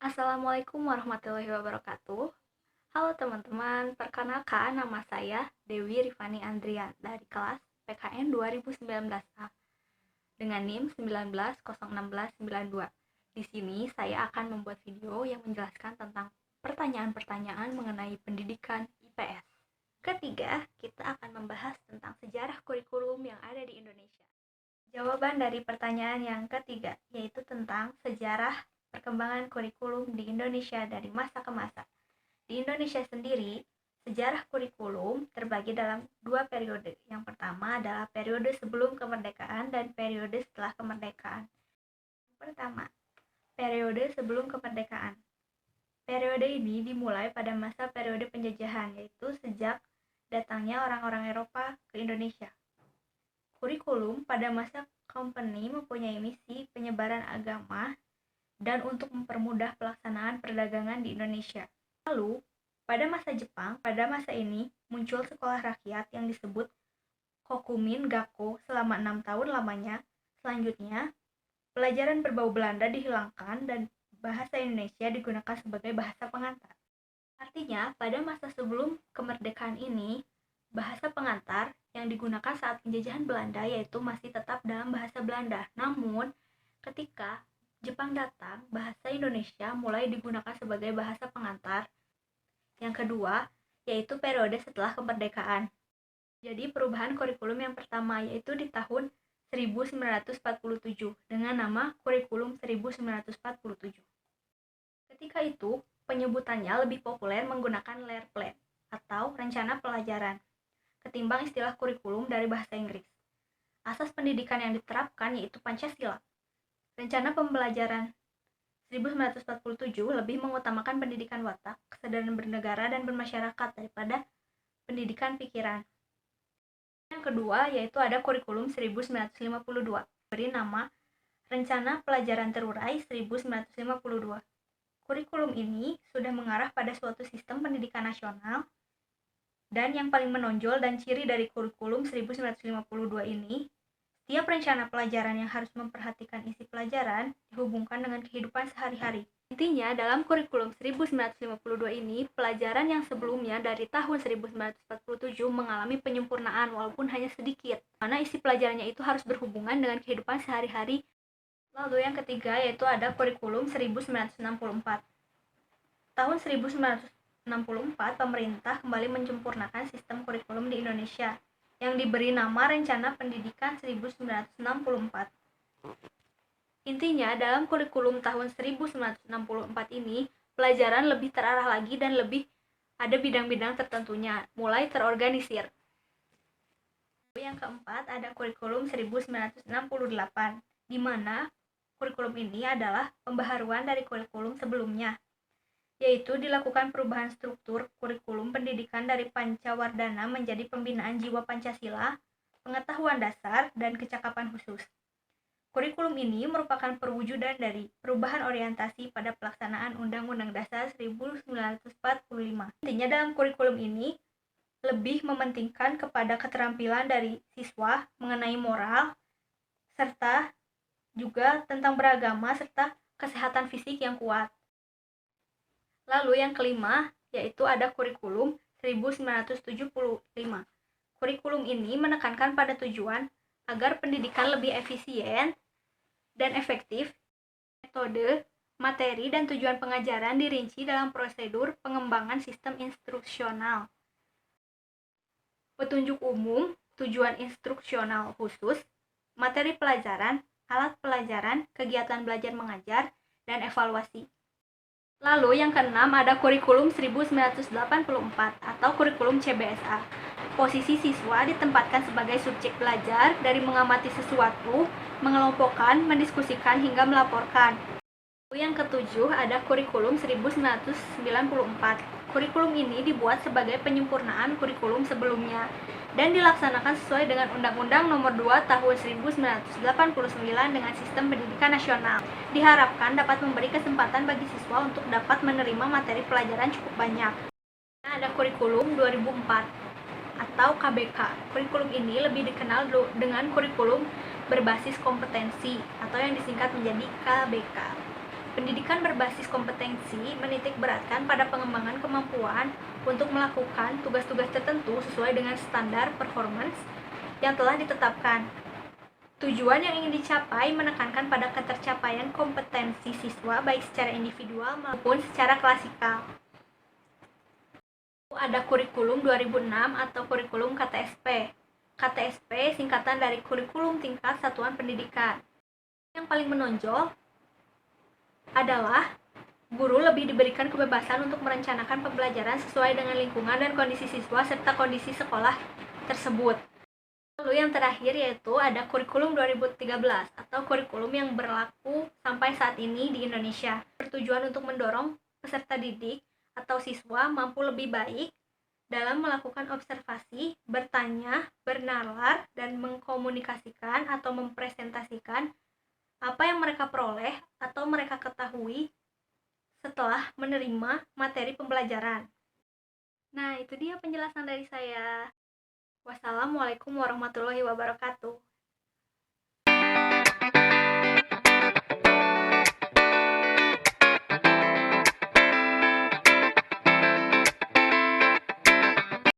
Assalamualaikum warahmatullahi wabarakatuh. Halo teman-teman, perkenalkan nama saya Dewi Rifani Andrian dari kelas PKN 2019A dengan NIM 1901601692. Di sini saya akan membuat video yang menjelaskan tentang pertanyaan-pertanyaan mengenai pendidikan IPS. Ketiga, kita akan membahas tentang sejarah kurikulum yang ada di Indonesia. Jawaban dari pertanyaan yang ketiga yaitu tentang sejarah perkembangan kurikulum di Indonesia dari masa ke masa. Di Indonesia sendiri, sejarah kurikulum terbagi dalam dua periode. Yang pertama adalah periode sebelum kemerdekaan dan periode setelah kemerdekaan. Pertama, periode sebelum kemerdekaan. Periode ini dimulai pada masa periode penjajahan, yaitu sejak datangnya orang-orang Eropa ke Indonesia. Kurikulum pada masa kompeni mempunyai misi penyebaran agama dan untuk mempermudah pelaksanaan perdagangan di Indonesia. Lalu, pada masa Jepang, pada masa ini muncul sekolah rakyat yang disebut Kokumin Gakko selama 6 tahun lamanya. Selanjutnya, pelajaran berbau Belanda dihilangkan dan bahasa Indonesia digunakan sebagai bahasa pengantar. Artinya, pada masa sebelum kemerdekaan ini, bahasa pengantar yang digunakan saat penjajahan Belanda yaitu masih tetap dalam bahasa Belanda. Namun, ketika Jepang datang, bahasa Indonesia mulai digunakan sebagai bahasa pengantar. Yang kedua, yaitu periode setelah kemerdekaan. Jadi perubahan kurikulum yang pertama yaitu di tahun 1947 dengan nama Kurikulum 1947. Ketika itu, penyebutannya lebih populer menggunakan Lehr Plan atau rencana pelajaran ketimbang istilah kurikulum dari bahasa Inggris. Asas pendidikan yang diterapkan yaitu Pancasila. Rencana pembelajaran 1947 lebih mengutamakan pendidikan watak, kesadaran bernegara dan bermasyarakat daripada pendidikan pikiran. Yang kedua yaitu ada kurikulum 1952, beri nama Rencana Pelajaran Terurai 1952. Kurikulum ini sudah mengarah pada suatu sistem pendidikan nasional dan yang paling menonjol dan ciri dari kurikulum 1952 ini, setiap rencana pelajaran yang harus memperhatikan isi pelajaran dihubungkan dengan kehidupan sehari-hari. Intinya, dalam kurikulum 1952 ini, pelajaran yang sebelumnya dari tahun 1947 mengalami penyempurnaan walaupun hanya sedikit, karena isi pelajarannya itu harus berhubungan dengan kehidupan sehari-hari. Lalu yang ketiga yaitu ada kurikulum 1964. Tahun 1964, pemerintah kembali menyempurnakan sistem kurikulum di Indonesia yang diberi nama Rencana Pendidikan 1964. Intinya, dalam kurikulum tahun 1964 ini, pelajaran lebih terarah lagi dan lebih ada bidang-bidang tertentunya, mulai terorganisir. Yang keempat, ada kurikulum 1968, di mana kurikulum ini adalah pembaharuan dari kurikulum sebelumnya, yaitu dilakukan perubahan struktur kurikulum pendidikan dari Pancawardhana menjadi pembinaan jiwa Pancasila, pengetahuan dasar, dan kecakapan khusus. Kurikulum ini merupakan perwujudan dari perubahan orientasi pada pelaksanaan Undang-Undang Dasar 1945. Intinya dalam kurikulum ini lebih mementingkan kepada keterampilan dari siswa mengenai moral, serta juga tentang beragama serta kesehatan fisik yang kuat. Lalu yang kelima, yaitu ada kurikulum 1975. Kurikulum ini menekankan pada tujuan agar pendidikan lebih efisien dan efektif. Metode, materi, dan tujuan pengajaran dirinci dalam prosedur pengembangan sistem instruksional. Petunjuk umum, tujuan instruksional khusus, materi pelajaran, alat pelajaran, kegiatan belajar mengajar, dan evaluasi. Lalu yang keenam ada kurikulum 1984 atau kurikulum CBSA. Posisi siswa ditempatkan sebagai subjek belajar dari mengamati sesuatu, mengelompokkan, mendiskusikan hingga melaporkan. Lalu yang ketujuh ada kurikulum 1994. Kurikulum ini dibuat sebagai penyempurnaan kurikulum sebelumnya dan dilaksanakan sesuai dengan Undang-Undang Nomor 2 Tahun 1989 dengan Sistem Pendidikan Nasional. Diharapkan dapat memberi kesempatan bagi siswa untuk dapat menerima materi pelajaran cukup banyak. Ada kurikulum 2004 atau KBK. Kurikulum ini lebih dikenal dengan kurikulum berbasis kompetensi atau yang disingkat menjadi KBK. Pendidikan berbasis kompetensi menitik beratkan pada pengembangan kemampuan untuk melakukan tugas-tugas tertentu sesuai dengan standar performance yang telah ditetapkan. Tujuan yang ingin dicapai menekankan pada ketercapaian kompetensi siswa baik secara individual maupun secara klasikal. Ada kurikulum 2006 atau kurikulum KTSP. KTSP singkatan dari kurikulum tingkat satuan pendidikan. Yang paling menonjol adalah guru lebih diberikan kebebasan untuk merencanakan pembelajaran sesuai dengan lingkungan dan kondisi siswa serta kondisi sekolah tersebut. Lalu yang terakhir yaitu ada kurikulum 2013 atau kurikulum yang berlaku sampai saat ini di Indonesia. Bertujuan untuk mendorong peserta didik atau siswa mampu lebih baik dalam melakukan observasi, bertanya, bernalar, dan mengkomunikasikan atau mempresentasikan apa yang mereka peroleh atau mereka ketahui setelah menerima materi pembelajaran. Nah, itu dia penjelasan dari saya. Wassalamualaikum warahmatullahi wabarakatuh.